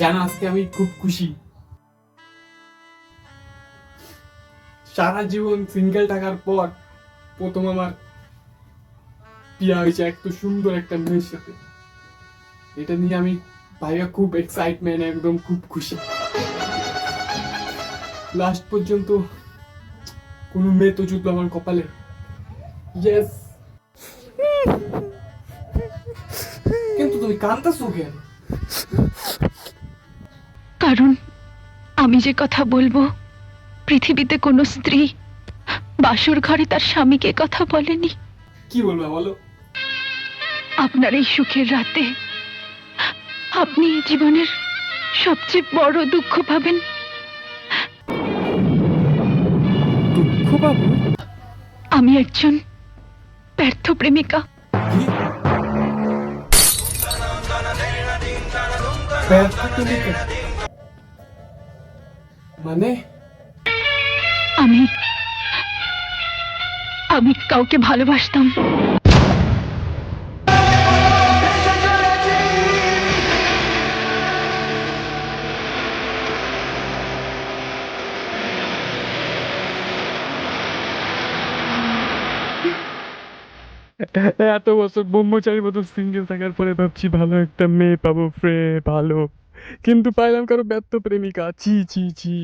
জানো আজকে আমি খুব খুশি। সারা জীবন সিঙ্গেল থাকার পর প্রথম আমার বিয়ে হয়েছে এত সুন্দর একটা মেয়ের সাথে। এটা নিয়ে আমি ভাইয়া খুব এক্সাইটমেন্ট, একদম খুব খুশি। লাস্ট পর্যন্ত কোনো মেয়ে তো জুটলো আমার কপালে। ইয়েস। কিন্তু তুমি কাঁদতেছো কেন? কারণ আমি যে কথা বলবো, পৃথিবীতে কোনো স্ত্রী বাসর ঘরে তার স্বামীকে কথা বলেনি। কি বলবা বলো? আপনার এই সুখের রাতে আপনি জীবনের সবচেয়ে বড় দুঃখ পাবেন। দুঃখ পাবো? আমি একজন ব্যর্থ প্রেমিকা। কি? ব্যর্থ প্রেমিকা? মানে? আমি আমি কাউকে ভালোবাসতাম। এত বছর ব্রহ্মচারীর মতো সিঙ্গেল থাকার পরে ভাবছি ভালো একটা মেয়ে পাবো, ভালো, কিন্তু পাইলাম কারো ব্যর্থ প্রেমিকা। ছি ছি ছি।